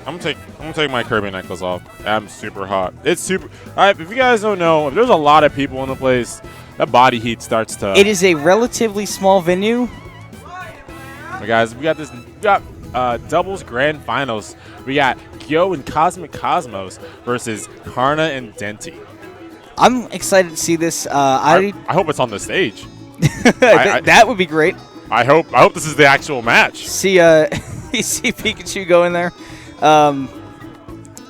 I'm gonna take my Kirby necklace off. I'm super hot. It's super. If you guys don't know, if there's a lot of people in the place, that body heat starts to. It is a relatively small venue. But guys, we got doubles grand finals. We got Gyo and Cosmic Cosmos versus Karna and Denti. I'm excited to see this. I hope it's on the stage. That would be great. I hope this is the actual match. See, you see Pikachu go in there.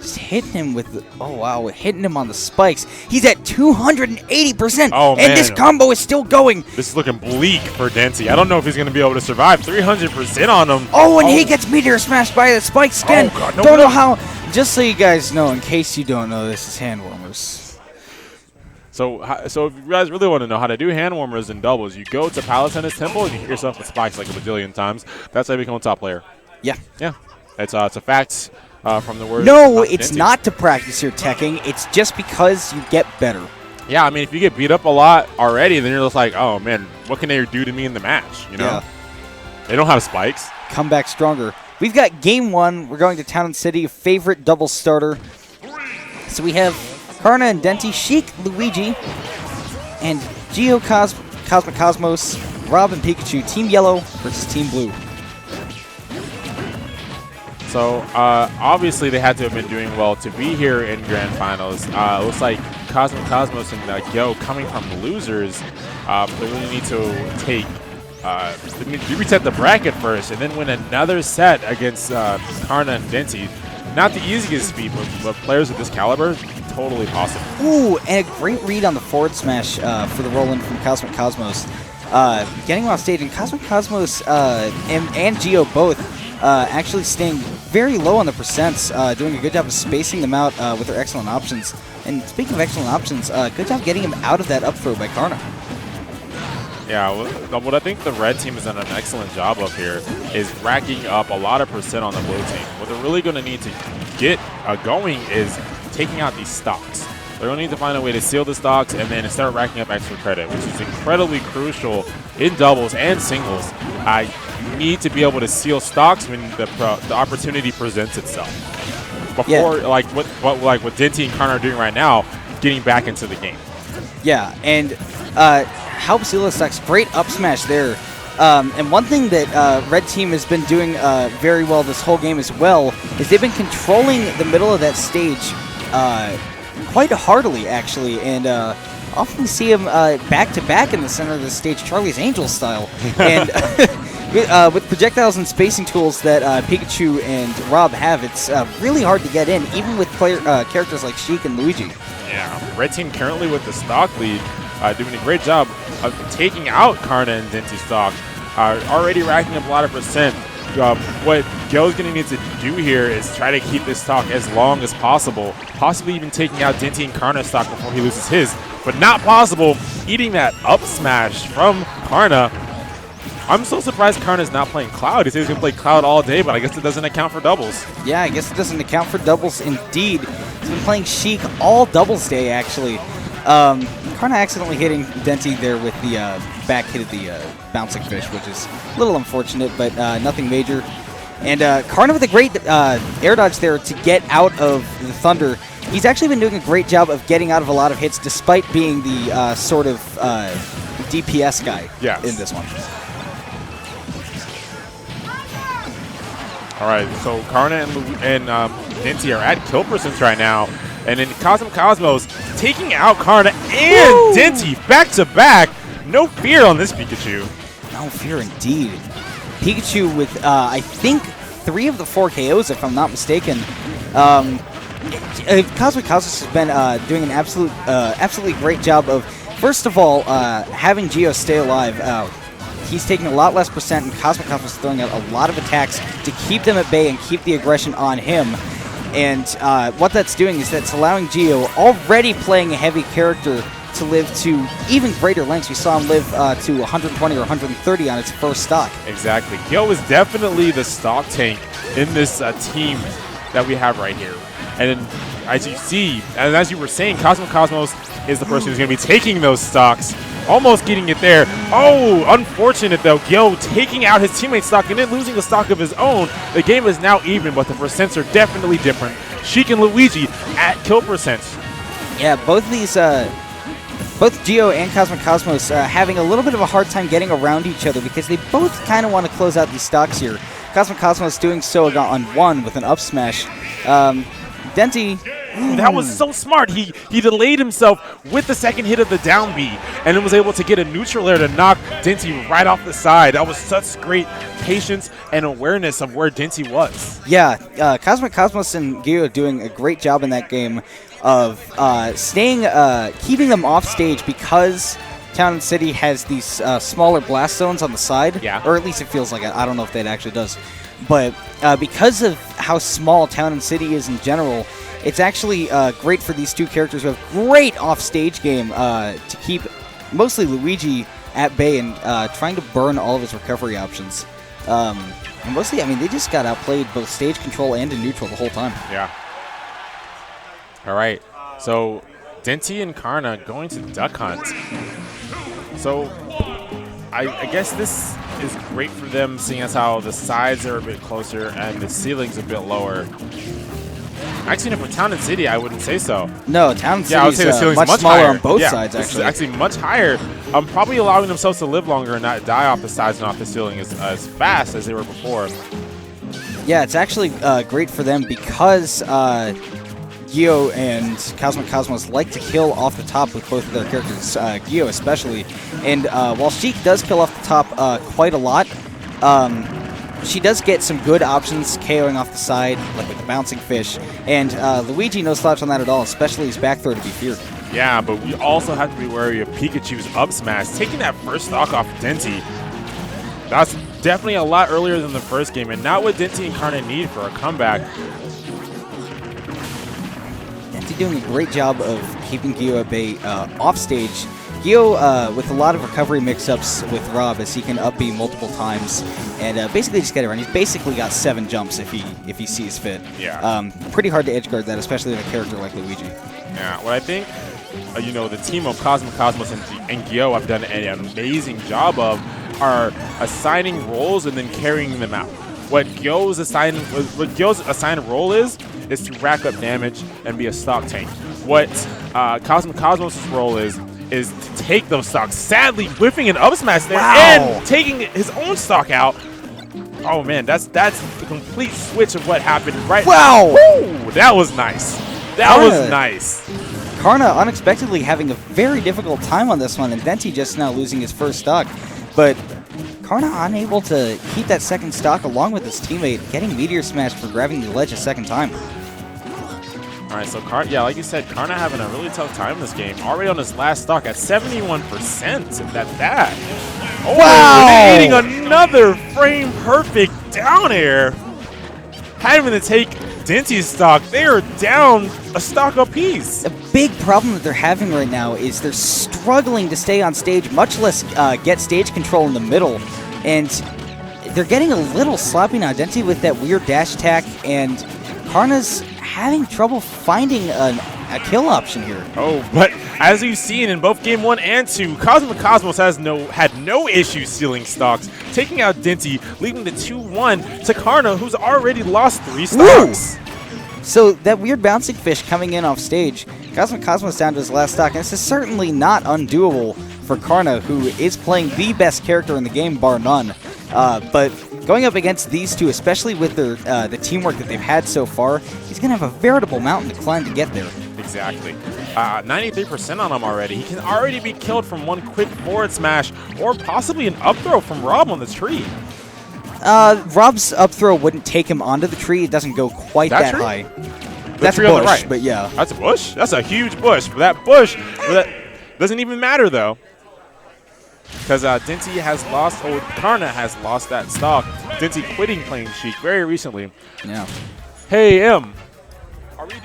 Just hitting him with hitting him on the spikes. He's at 280%. Oh, man. And this combo is still going. This is looking bleak for Denti. I don't know if he's going to be able to survive. 300% on him. Oh, and he gets meteor smashed by the spikes again. Oh, God. Don't know how. Just so you guys know, in case you don't know, this is hand warmers. So if you guys really want to know how to do hand warmers in doubles, you go to Palatinus Temple and you hit yourself with spikes like a bajillion times. That's how you become a top player. Yeah. Yeah. It's a fact from the word. No, it's Denti. not to practice your teching. It's just because you get better. Yeah, I mean, if you get beat up a lot already, then you're just like, oh, man, what can they do to me in the match? You know? Yeah. They don't have spikes. Come back stronger. We've got game one. We're going to Town and City, favorite double starter. So we have Karna and Denti, Sheik, Luigi, and Geo Cosmic Cosmos, Rob and Pikachu, Team Yellow versus Team Blue. So, obviously, they had to have been doing well to be here in Grand Finals. It looks like Cosmic Cosmos and Yo coming from losers. They really need to take they need to reset the bracket first and then win another set against Karna and Denti. Not the easiest feat, but players of this caliber, totally possible. Ooh, and a great read on the forward smash for the roll-in from Cosmic Cosmos. Getting off stage, and Cosmic Cosmos and Geo both actually staying very low on the percents, doing a good job of spacing them out with their excellent options. And speaking of excellent options, good job getting him out of that up throw by Karna. Yeah, what I think the red team has done an excellent job of here is racking up a lot of percent on the blue team. What they're really going to need to get going is taking out these stocks. They're going to need to find a way to seal the stocks and then start racking up extra credit, which is incredibly crucial in doubles and singles. You need to be able to seal stocks when the opportunity presents itself. Before, like what Denti and Karna are doing right now, getting back into the game. Yeah, and help seal the stocks. Great up smash there. And one thing that Red Team has been doing very well this whole game as well is they've been controlling the middle of that stage quite heartily, actually, and often see him back-to-back in the center of the stage, Charlie's Angel style. And with projectiles and spacing tools that Pikachu and Rob have, it's really hard to get in, even with characters like Sheik and Luigi. Yeah, Red Team currently with the stock lead, doing a great job of taking out Karna and Denti stock, already racking up a lot of percent. What Gyo's going to need to do here is try to keep this stock as long as possible, possibly even taking out Denti and Karna's stock before he loses his, but not possible eating that up smash from Karna. I'm so surprised Karna's not playing Cloud. He says he's going to play Cloud all day, but I guess it doesn't account for doubles. Yeah, I guess it doesn't account for doubles indeed. He's been playing Sheik all doubles day, actually. Karna accidentally hitting Denti there with the back hit of the bouncing fish, which is a little unfortunate, but nothing major. And Karna with a great air dodge there to get out of the Thunder. He's actually been doing a great job of getting out of a lot of hits, despite being the sort of DPS guy in this one. All right, so Karna and Denti are at kill percents right now. And then Cosmic Cosmos taking out Karna and Denti back-to-back. No fear on this Pikachu. No fear indeed. Pikachu with, I think, 3 of the 4 KOs, if I'm not mistaken. Cosmic Cosmos has been doing an absolutely great job of, first of all, having Geo stay alive. He's taking a lot less percent, and Cosmic Cosmos is throwing out a lot of attacks to keep them at bay and keep the aggression on him. And what that's doing is that's allowing Geo, already playing a heavy character, to live to even greater lengths. We saw him live to 120 or 130 on its first stock. Exactly. Geo is definitely the stock tank in this team that we have right here. And then, as you see, and as you were saying, Cosmic Cosmos is the person who's going to be taking those stocks. almost getting it there. Oh, unfortunate though. Gyo taking out his teammate's stock and then losing a stock of his own. The game is now even, but the percents are definitely different. Sheik and Luigi at kill percents. Yeah, both these, both Gio and Cosmic Cosmos having a little bit of a hard time getting around each other because they both kind of want to close out these stocks here. Cosmic Cosmos doing so on one with an up smash. Denti. That was so smart. He delayed himself with the second hit of the down B and then was able to get a neutral air to knock Denti right off the side. That was such great patience and awareness of where Denti was. Yeah, Cosmic Cosmos and Gio doing a great job in that game of keeping them off stage because Town and City has these smaller blast zones on the side. Yeah. Or at least it feels like it. I don't know if that actually does. But because of how small Town and City is in general, it's actually great for these two characters who have great off-stage game to keep mostly Luigi at bay and trying to burn all of his recovery options. And mostly, I mean, they just got outplayed both stage control and in neutral the whole time. Yeah. All right. So Denti and Karna going to Duck Hunt. So I guess this is great for them, seeing as how the sides are a bit closer and the ceiling's a bit lower. Actually, for Town and City, I wouldn't say so. No, Town and City I would say the ceiling's much smaller higher on both yeah, sides, this actually. is actually much higher. Probably allowing themselves to live longer and not die off the sides and off the ceiling as fast as they were before. Yeah, it's actually great for them because Gio and Cosmic Cosmos like to kill off the top with both of their characters, Gio especially. And while Sheik does kill off the top quite a lot, she does get some good options KOing off the side, like with the bouncing fish. And Luigi no slouch on that at all, especially his back throw to be feared. Yeah, but we also have to be wary of Pikachu's up smash. Taking that first stock off Denti, that's definitely a lot earlier than the first game, and not what Denti and Karna need for a comeback. Denti doing a great job of keeping Gio at bay off stage. Gio with a lot of recovery mix-ups with Rob as he can up B multiple times and basically just get around. He's basically got 7 jumps if he sees fit. Yeah. Pretty hard to edge guard that, especially with a character like Luigi. Yeah, what I think, the team of Cosmic Cosmos and Gio have done an amazing job of are assigning roles and then carrying them out. What Gyo's assigned role is to rack up damage and be a stock tank. What Cosmic Cosmos' role is to take those stocks. Sadly, whiffing an up smash there and taking his own stock out. Oh man, that's the complete switch of what happened right. Wow! Woo, that was nice. That was nice. Karna unexpectedly having a very difficult time on this one, and Denti just now losing his first stock. But Karna unable to keep that second stock along with his teammate, getting Meteor Smash for grabbing the ledge a second time. All right, so like you said, Karna having a really tough time in this game. Already on his last stock at 71% at that. Oh, wow! Eating another frame perfect down air. Having to take Denti's stock. They are down a stock apiece. A big problem that they're having right now is they're struggling to stay on stage, much less get stage control in the middle. And they're getting a little sloppy now. Denti with that weird dash attack, and Karna's having trouble finding a kill option here. Oh, but as we've seen in both Game 1 and 2, Cosmic Cosmos had no issue stealing stocks, taking out Denti, leaving the 2-1 to Karna, who's already lost 3 stocks. Woo! So that weird bouncing fish coming in off stage, Cosmic Cosmos down to his last stock, and this is certainly not undoable for Karna, who is playing the best character in the game, bar none. But going up against these two, especially with their the teamwork that they've had so far, he's going to have a veritable mountain to climb to get there. Exactly. 93% on him already. He can already be killed from one quick forward smash or possibly an up throw from Rob on the tree. Rob's up throw wouldn't take him onto the tree. It doesn't go quite that high. That's a bush, right. But yeah. That's a bush? That's a huge bush. That bush doesn't even matter, though. Because Denti has lost, or Karna has lost that stock. Denti quitting playing Sheik very recently. Yeah. Hey, M. Are we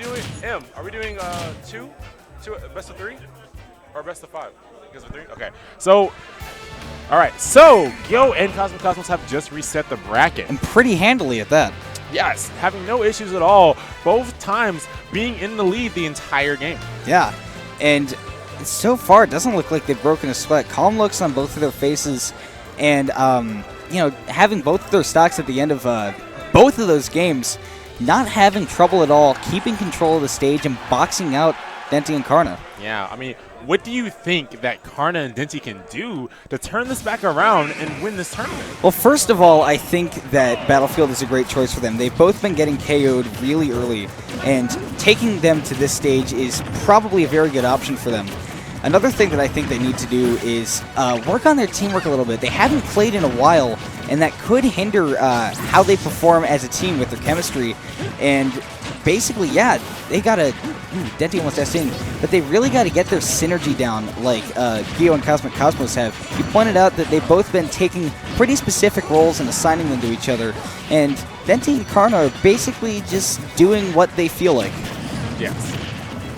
doing two best of 3? Or best of 5? Best of 3? Okay. So, all right. So, Gyo and Cosmic Cosmos have just reset the bracket. And pretty handily at that. Yes, having no issues at all. Both times being in the lead the entire game. Yeah. And so far, it doesn't look like they've broken a sweat. Calm looks on both of their faces, and having both of their stocks at the end of both of those games, not having trouble at all, keeping control of the stage and boxing out Denti and Karna. Yeah, I mean, what do you think that Karna and Denti can do to turn this back around and win this tournament? Well, first of all, I think that Battlefield is a great choice for them. They've both been getting KO'd really early, and taking them to this stage is probably a very good option for them. Another thing that I think they need to do is work on their teamwork a little bit. They haven't played in a while, and that could hinder how they perform as a team with their chemistry. And basically, yeah, they got to... Denti almost asked in, but they really got to get their synergy down like Gio and Cosmic Cosmos have. You pointed out that they've both been taking pretty specific roles and assigning them to each other, and Denti and Karna are basically just doing what they feel like. Yes.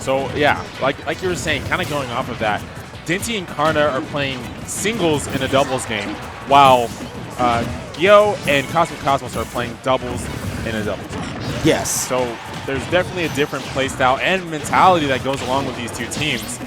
So, yeah, like you were saying, kind of going off of that, Denti and Karna are playing singles in a doubles game, while Gio and Cosmic Cosmos are playing doubles in a doubles game. Yes. So there's definitely a different play style and mentality that goes along with these two teams.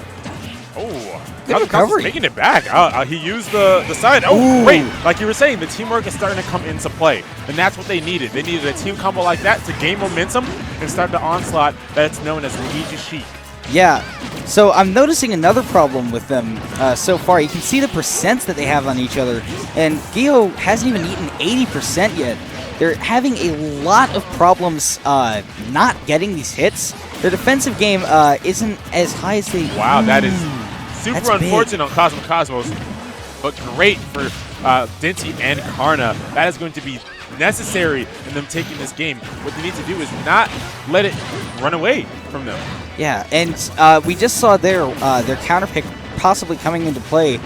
Oh, Cosmic Cosmos making it back. He used the side. Oh, great. Like you were saying, the teamwork is starting to come into play, and that's what they needed. They needed a team combo like that to gain momentum and start the onslaught that's known as Luigi Chic. Yeah, so I'm noticing another problem with them so far. You can see the percents that they have on each other, and Gio hasn't even eaten 80% yet. They're having a lot of problems not getting these hits. Their defensive game isn't as high as they... Wow, that is super unfortunate on Cosmic Cosmos, but great for Denti and Karna. That is going to be necessary in them taking this game. What they need to do is not let it run away from them. Yeah, and we just saw their counter pick possibly coming into play.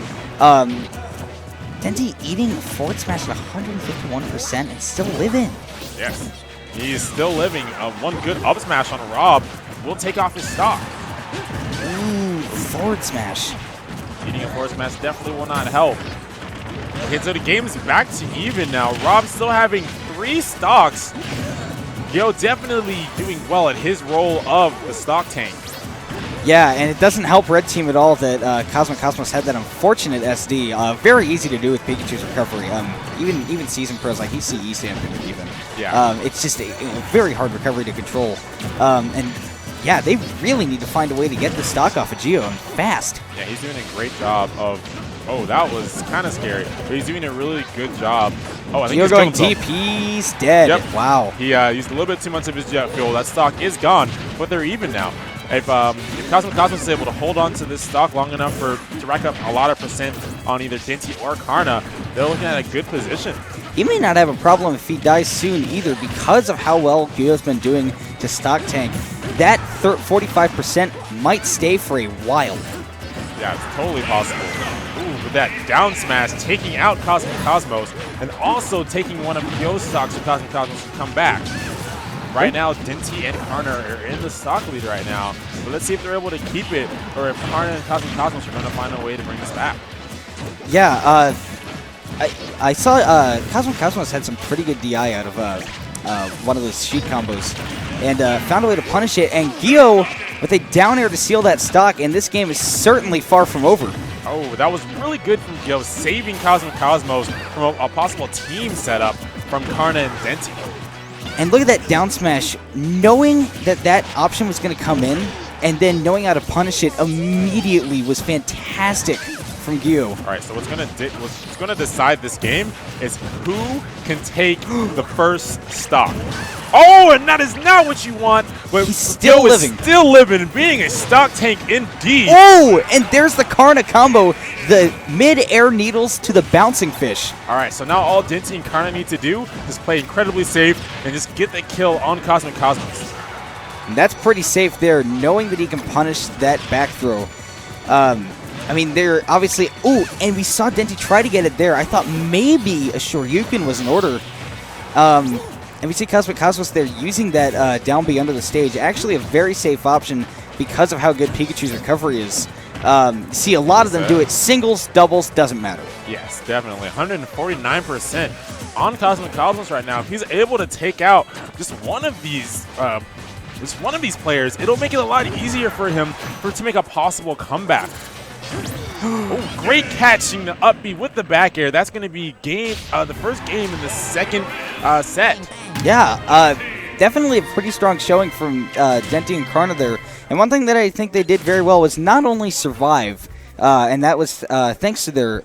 Denti eating a forward smash at 151% and still living. Yes, he's still living. One good up smash on Rob will take off his stock. Ooh, forward smash. Eating a forward smash definitely will not help. Okay, so the game is back to even now. Rob still having 3 stocks. Gio definitely doing well at his role of the stock tank. Yeah, and it doesn't help Red Team at all that Cosmic Cosmos had that unfortunate SD. Very easy to do with Pikachu's recovery. Even Season Pros, like he's CE stamping it even. Yeah. It's just a very hard recovery to control. And yeah, they really need to find a way to get the stock off of Gio and fast. Yeah, he's doing a great job of... Oh, that was kind of scary, but he's doing a really good job. Oh, I think Gio going deep. He's dead. Yep. Wow. He used a little bit too much of his jet fuel. That stock is gone, but they're even now. If Cosmic Cosmos is able to hold on to this stock long enough to rack up a lot of percent on either Denti or Karna, they're looking at a good position. He may not have a problem if he dies soon either because of how well Gio's been doing to stock tank. That 45% might stay for a while. Yeah, it's totally possible. Ooh, with that down smash, taking out Cosmic Cosmos, and also taking one of Gio's stocks so Cosmic Cosmos can come back. Right now, Denti and Karna are in the stock lead right now, but let's see if they're able to keep it, or if Karna and Cosmic Cosmos are going to find a way to bring this back. Yeah, I saw Cosmic Cosmos had some pretty good DI out of one of those sheet combos, and found a way to punish it, and Gio with a down air to seal that stock, and this game is certainly far from over. Oh, that was really good from Gio, saving Cosmic Cosmos from a possible team setup from Karna and Denti. And look at that down smash, knowing that that option was going to come in, and then knowing how to punish it immediately was fantastic from Gio. All right, so what's going to decide this game is who can take the first stock. Oh, and that is not what you want, but he's still living. Still living, being a stock tank indeed. Oh, and there's the Karna combo, the mid-air needles to the bouncing fish. All right, so now all Denti and Karna need to do is play incredibly safe and just get the kill on Cosmic Cosmos. And that's pretty safe there, knowing that he can punish that back throw. I mean, they're obviously... Ooh, and we saw Denti try to get it there. I thought maybe a Shoryuken was in order. And we see Cosmic Cosmos there using that down B under the stage. Actually a very safe option because of how good Pikachu's recovery is. See a lot of them do it. Singles, doubles, doesn't matter. Yes, definitely. 149% on Cosmic Cosmos right now. If he's able to take out just one of these with one of these players, it'll make it a lot easier for him to make a possible comeback. Oh, great catching the up B with the back air. That's going to be the first game in the second set. Yeah, definitely a pretty strong showing from Denti and Karna there. And one thing that I think they did very well was not only survive, and that was thanks to their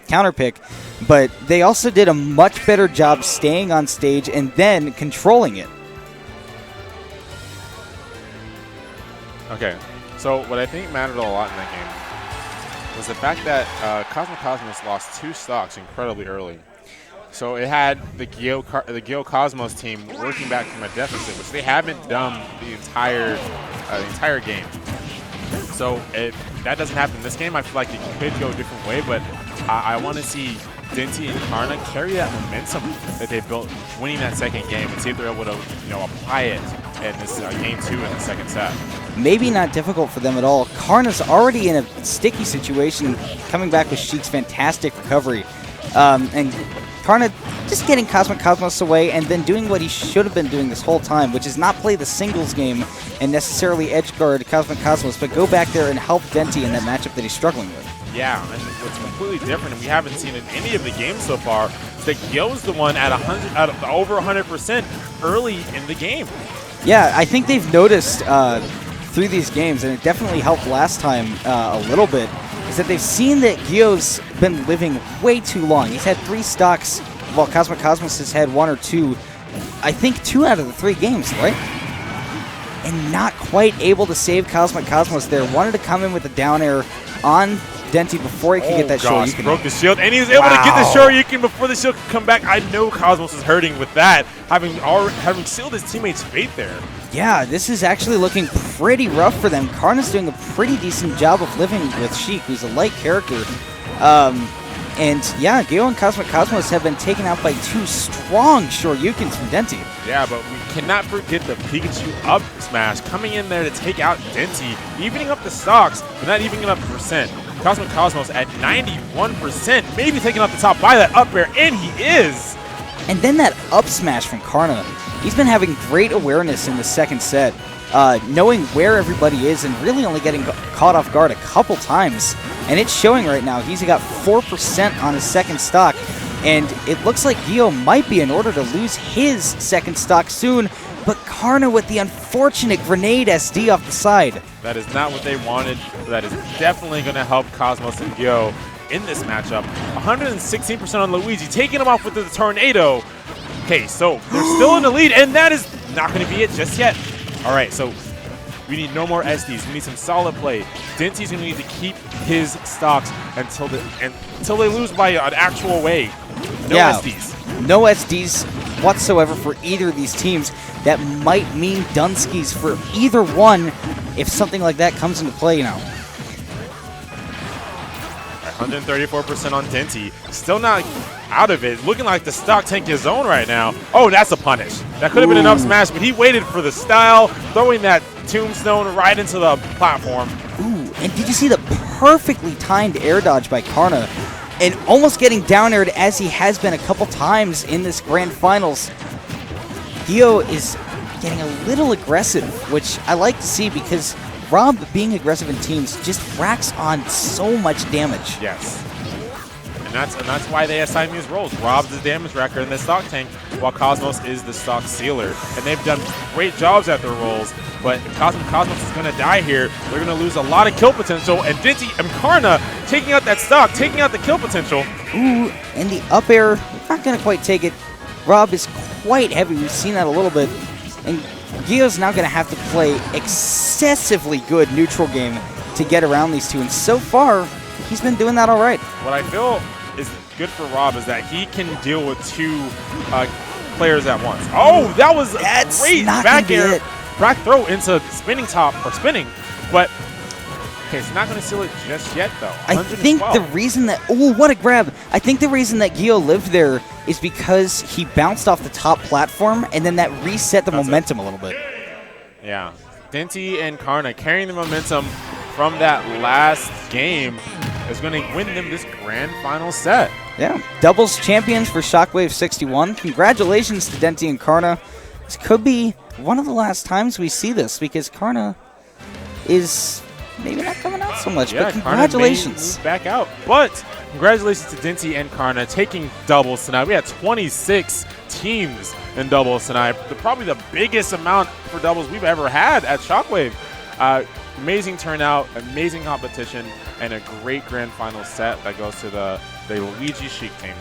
counter pick, but they also did a much better job staying on stage and then controlling it. Okay, so what I think mattered a lot in that game was the fact that Cosmos lost 2 stocks incredibly early. So it had the Geo Cosmos team working back from a deficit, which they haven't done the entire game. So if that doesn't happen in this game, I feel like it could go a different way, but I want to see Denti and Karna carry that momentum that they built winning that second game and see if they're able to apply it in this game 2 in the second set. Maybe not difficult for them at all. Karna's already in a sticky situation, coming back with Sheik's fantastic recovery. And Karna just getting Cosmic Cosmos away and then doing what he should have been doing this whole time, which is not play the singles game and necessarily edge guard Cosmic Cosmos, but go back there and help Denti in that matchup that he's struggling with. Yeah, and what's completely different, and we haven't seen in any of the games so far, is that Gyo's the one at over 100% early in the game. Yeah, I think they've noticed through these games, and it definitely helped last time a little bit, is that they've seen that Gyo's been living way too long. He's had 3 stocks, while Cosmic Cosmos has had 1 or 2. I think 2 out of the 3 games, right? And not quite able to save Cosmic Cosmos there. Wanted to come in with a down air on Denti before he could get that Shoryuken. Broke the shield, and he was able to get the Shoryuken before the shield could come back. I know Cosmos is hurting with that, having sealed his teammate's fate there. Yeah, this is actually looking pretty rough for them. Karna's doing a pretty decent job of living with Sheik, who's a light character. And yeah, Gyo and Cosmic Cosmos have been taken out by 2 strong Shoryukens from Denti. Yeah, but we cannot forget the Pikachu up smash coming in there to take out Denti, evening up the stocks, but not evening up the percent. Cosmic Cosmos at 91%, maybe taking off the top by that up air, and he is! And then that up smash from Karna. He's been having great awareness in the second set, knowing where everybody is and really only getting caught off guard a couple times. And it's showing right now. He's got 4% on his second stock, and it looks like Gyo might be in order to lose his second stock soon, but Karna with the unfortunate grenade SD off the side. That is not what they wanted, but that is definitely going to help Cosmos and Gyo in this matchup. 116% on Luigi, taking him off with the tornado. Okay, so they're still in the lead, and that is not going to be it just yet. All right, so we need no more SDs. We need some solid play. Denti's going to need to keep his stocks until they lose by an actual way. No SDs. No SDs whatsoever for either of these teams. That might mean Dunskies for either one if something like that comes into play now. 134% on Denti. Still not out of it. Looking like the stock tank is on right now. Oh, that's a punish. That could have been an up smash, but he waited for the style, throwing that tombstone right into the platform. Ooh, and did you see the perfectly timed air dodge by Karna? And almost getting down aired as he has been a couple times in this grand finals. Gyo is getting a little aggressive, which I like to see because Rob being aggressive in teams just racks on so much damage. Yes. And that's why they assign these roles. Rob's the damage racker in the stock tank, while Cosmos is the stock sealer. And they've done great jobs at their roles, but if Cosmos is going to die here, they're going to lose a lot of kill potential, and Denti and Karna taking out that stock, taking out the kill potential. Ooh, and the up air, not going to quite take it. Rob is quite heavy. We've seen that a little bit. And Gyo's now going to have to play excessively good neutral game to get around these 2, and so far, he's been doing that all right. What I feel is good for Rob is that he can deal with 2 players at once. Oh, that was a great back air, back throw into spinning top, or spinning, but okay, it's not going to seal it just yet, though. I think the reason that, oh, what a grab. I think the reason that Gyo lived there is because he bounced off the top platform, and then that reset the momentum a little bit. Yeah. Denti and Karna carrying the momentum from that last game is going to win them this grand final set. Yeah. Doubles champions for Shockwave 61. Congratulations to Denti and Karna. this could be one of the last times we see this because Karna is maybe not coming out so much, but congratulations. Karna may move back out. But congratulations to Denti and Karna taking doubles tonight. We had 26 teams in doubles tonight. Probably the biggest amount for doubles we've ever had at Shockwave. Amazing turnout, amazing competition, and a great grand final set that goes to the Luigi Chic team.